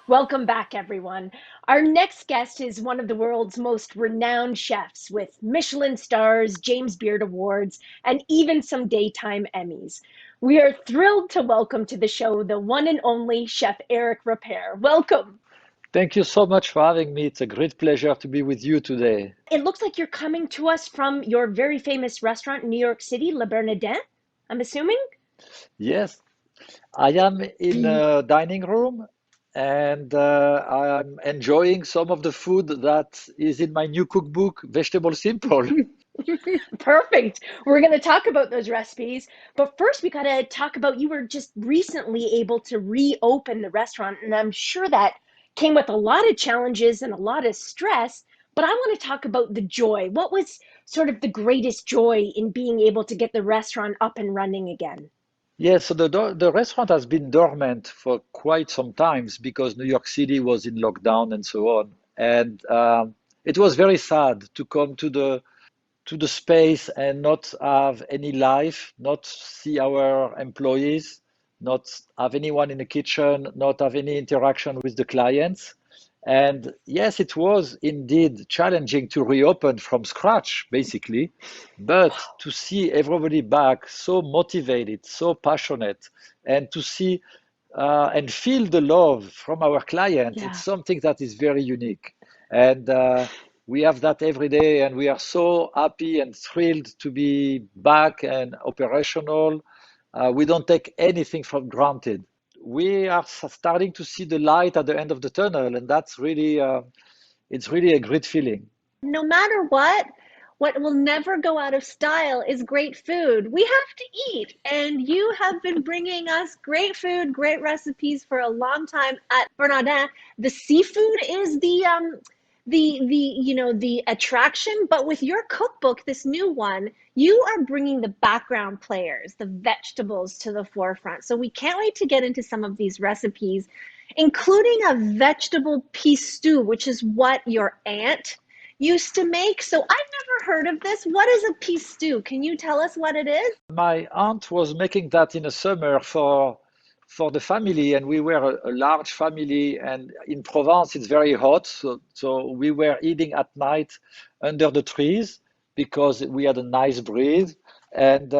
Welcome back, everyone. Our next guest is one of the world's most renowned chefs with Michelin stars, James Beard Awards, and even some daytime Emmys. We are thrilled to welcome to the show the one and only Chef Eric Ripert. Welcome. Thank you so much for having me. It's a great pleasure to be with you today. It looks like you're coming to us from your very famous restaurant in New York City, Le Bernardin, I'm assuming? Yes, I am in a dining room and I'm enjoying some of the food that is in my new cookbook, Vegetable Simple. Perfect. We're going to talk about those recipes. But first, we got to talk about you were just recently able to reopen the restaurant. And I'm sure that came with a lot of challenges and a lot of stress. But I want to talk about the joy. What was sort of the greatest joy in being able to get the restaurant up and running again? Yes, so the restaurant has been dormant for quite some times because New York City was in lockdown and so on. And it was very sad to come to the space and not have any life, not see our employees, not have anyone in the kitchen, not have any interaction with the clients. And yes, it was indeed challenging to reopen from scratch, basically, but to see everybody back so motivated, so passionate, and to see and feel the love from our clients, it's Yeah. something that is very unique. And we have that every day, and we are so happy and thrilled to be back and operational. We don't take anything for granted. We are starting to see the light at the end of the tunnel, and that's really, it's really a great feeling. No matter what will never go out of style is great food. We have to eat, and you have been bringing us great food, great recipes for a long time at Bernardin. The seafood is the attraction, but with your cookbook, this new one, you are bringing the background players, the vegetables to the forefront. So we can't wait to get into some of these recipes, including a vegetable peas stew, which is what your aunt used to make. So I've never heard of this. What is a peas stew? Can you tell us what it is? My aunt was making that in the summer for the family, and we were a large family. And in Provence, it's very hot, so we were eating at night under the trees because we had a nice breeze. And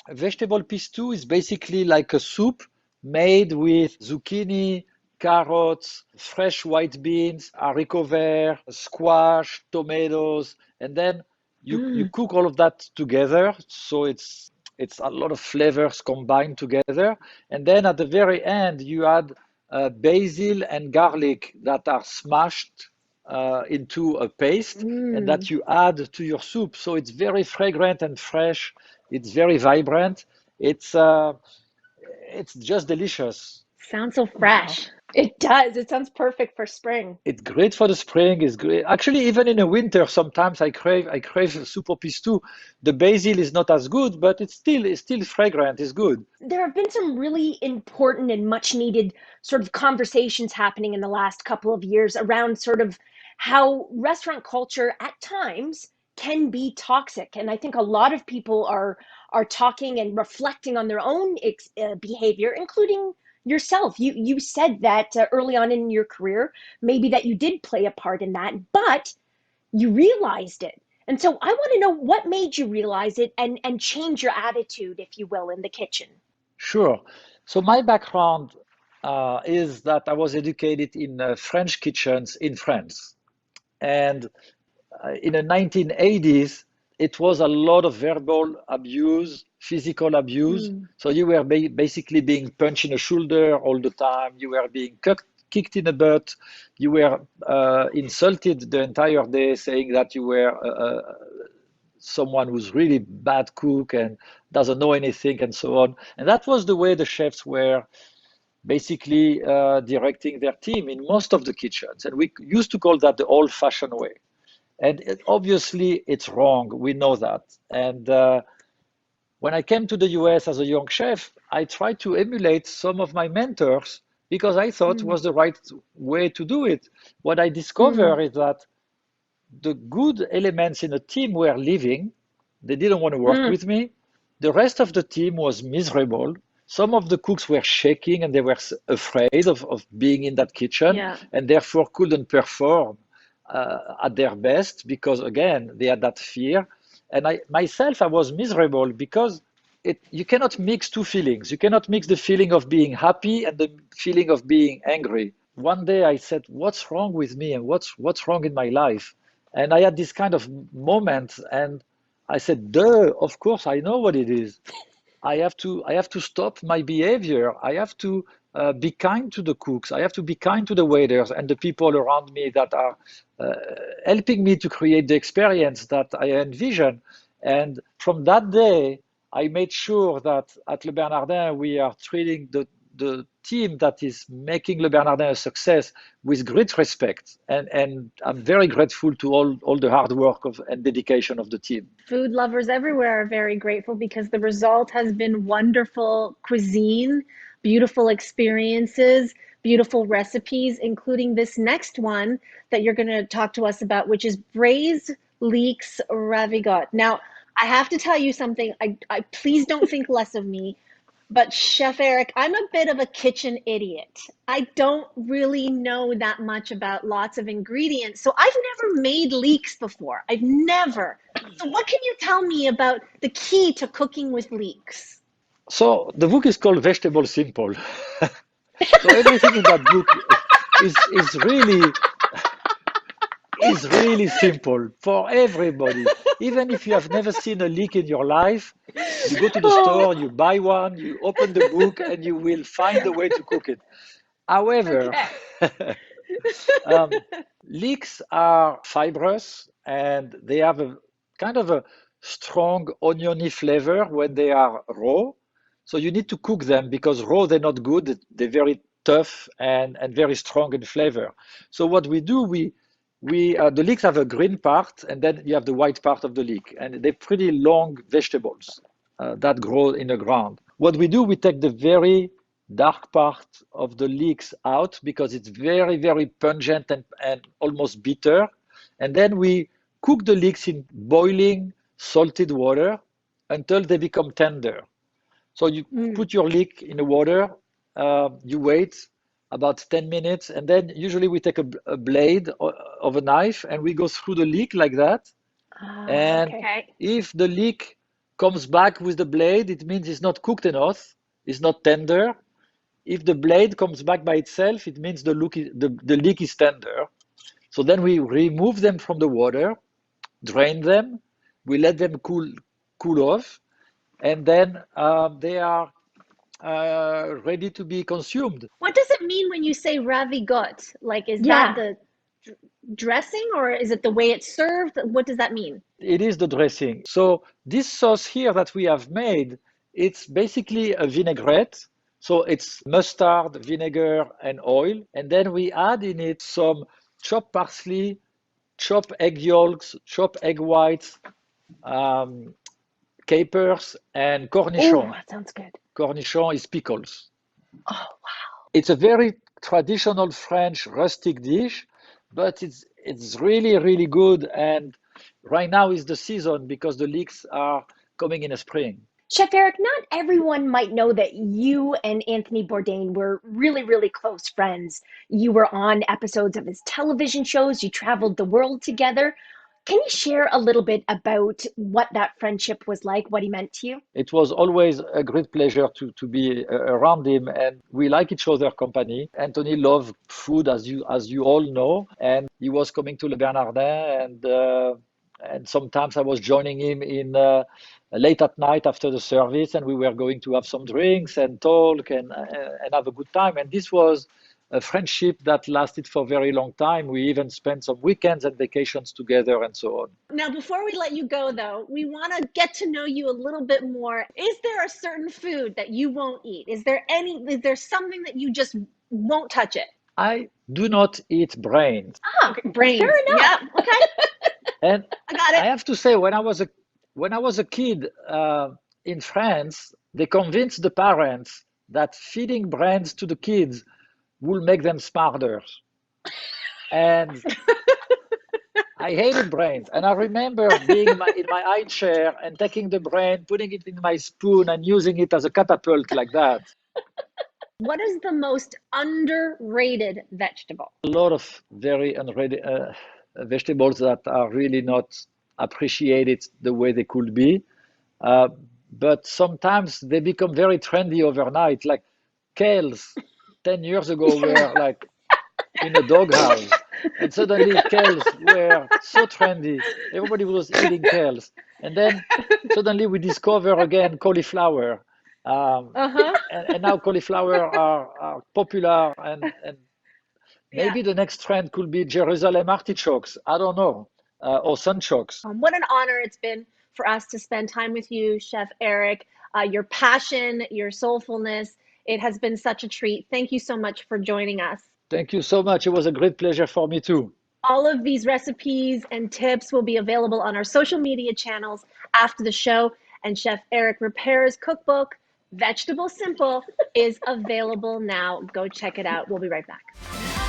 vegetable pesto is basically like a soup made with zucchini, carrots, fresh white beans, haricot vert, squash, tomatoes, and then you Mm. cook all of that together. So it's a lot of flavors combined together. And then at the very end, you add basil and garlic that are smashed into a paste and Mm. that you add to your soup. So it's very fragrant and fresh. It's very vibrant. It's uh, it's just delicious. Sounds so Wow. fresh. It does. It sounds perfect for spring. It's great for the spring. It's great. Actually, even in the winter, sometimes I crave soup au pistou. The basil is not as good, but it's still fragrant. It's good. There have been some really important and much needed sort of conversations happening in the last couple of years around sort of how restaurant culture at times can be toxic. And I think a lot of people are talking and reflecting on their own behavior, including yourself. You said that early on in your career, maybe that you did play a part in that, but you realized it. And so I want to know what made you realize it and change your attitude, if you will, in the kitchen. Sure. So my background is that I was educated in French kitchens in France, and in the 1980s, it was a lot of verbal abuse, physical abuse. Mm. So you were basically being punched in the shoulder all the time. You were being kicked in the butt. You were insulted the entire day, saying that you were someone who's really bad cook and doesn't know anything and so on. And that was the way the chefs were basically directing their team in most of the kitchens. And we used to call that the old-fashioned way. And obviously, it's wrong. We know that. And when I came to the US as a young chef, I tried to emulate some of my mentors because I thought Mm. was the right way to do it. What I Mm. discovered is that the good elements in the team were leaving. They didn't want to work Mm. with me. The rest of the team was miserable. some of the cooks were shaking and they were afraid of being in that kitchen Yeah. and therefore couldn't perform at their best because, again, they had that fear. And I myself, I was miserable because you cannot mix two feelings. You cannot mix the feeling of being happy and the feeling of being angry. One day I said, "What's wrong with me and what's wrong in my life?" And I had this kind of moment, and I said, "Duh, of course I know what it is. I have to stop my behavior. I have to be kind to the cooks. I have to be kind to the waiters and the people around me that are uh, helping me to create the experience that I envision." And from that day, I made sure that at Le Bernardin we are treating the team that is making Le Bernardin a success with great respect. And I'm very grateful to all the hard work and dedication of the team. Food lovers everywhere are very grateful because the result has been wonderful cuisine, beautiful experiences, beautiful recipes, including this next one that you're going to talk to us about, which is Braised Leeks Ravigot. Now, I have to tell you something. I please don't think less of me, but Chef Eric, I'm a bit of a kitchen idiot. I don't really know that much about lots of ingredients. So I've never made leeks before. I've never. So what can you tell me about the key to cooking with leeks? So the book is called Vegetable Simple. So everything in that book is really simple for everybody. Even if you have never seen a leek in your life, you go to the Oh, store, you buy one, you open the book, and you will find a way to cook it. However, okay. um, leeks are fibrous and they have a kind of a strong oniony flavor when they are raw. So you need to cook them because raw they're not good. They're very tough and very strong in flavor. So what we do, we the leeks have a green part and then you have the white part of the leek, and they're pretty long vegetables that grow in the ground. What we do, we take the very dark part of the leeks out because it's very, very pungent and almost bitter. And then we cook the leeks in boiling salted water until they become tender. So you Mm. put your leek in the water, you wait about 10 minutes, and then usually we take a blade of a knife and we go through the leek like that. Ah, And okay. Okay. if the leek comes back with the blade, it means it's not cooked enough, it's not tender. If the blade comes back by itself, it means the leek is tender. So then we remove them from the water, drain them, we let them cool off, and then they are ready to be consumed. What does it mean when you say ravigot? Like, is that Yeah. the dressing or is it the way it's served? What does that mean? It is the dressing. So this sauce here that we have made, it's basically a vinaigrette. So it's mustard, vinegar, and oil. And then we add in it some chopped parsley, chopped egg yolks, chopped egg whites, um, capers, and Oh, cornichon. that sounds good. Cornichon is pickles. Oh, It's a very traditional French rustic dish, but it's really, really good. And right now is the season because the leeks are coming in the spring. Chef Eric, not everyone might know that you and Anthony Bourdain were really, really close friends. You were on episodes of his television shows, you traveled the world together. Can you share a little bit about what that friendship was like, what he meant to you? It was always a great pleasure to be around him, and we like each other company. Anthony loved food, as you all know, and he was coming to Le Bernardin, and sometimes I was joining him in late at night after the service, and we were going to have some drinks and talk and have a good time. And this was a friendship that lasted for a very long time. We even spent some weekends and vacations together and so on. Now, before we let you go, though, we want to get to know you a little bit more. Is there a certain food that you won't eat? Is there something that you just won't touch it? I do not eat brains. Ah, Okay, brains. fair enough. Yeah, okay. And I got I it. have to say, when I was a kid in France, they convinced the parents that feeding brains to the kids will make them smarter. And I hated brains. And I remember being in my high chair and taking the brain, putting it in my spoon and using it as a catapult like that. What is the most underrated vegetable? A lot of very unready vegetables that are really not appreciated the way they could be. Uh, but sometimes they become very trendy overnight. Like kales 10 years ago were like in a doghouse, and suddenly kales were so trendy. Everybody was eating kales. And then suddenly we discover again cauliflower. Uh-huh. And now cauliflower are popular, and Yeah. maybe the next trend could be Jerusalem artichokes. I don't know, or sunchokes. What an honor it's been for us to spend time with you, Chef Eric. Your passion, your soulfulness, it has been such a treat. Thank you so much for joining us. Thank you so much. It was a great pleasure for me too. All of these recipes and tips will be available on our social media channels after the show. And Chef Eric Ripert's cookbook, Vegetable Simple, is available now. Go check it out. We'll be right back.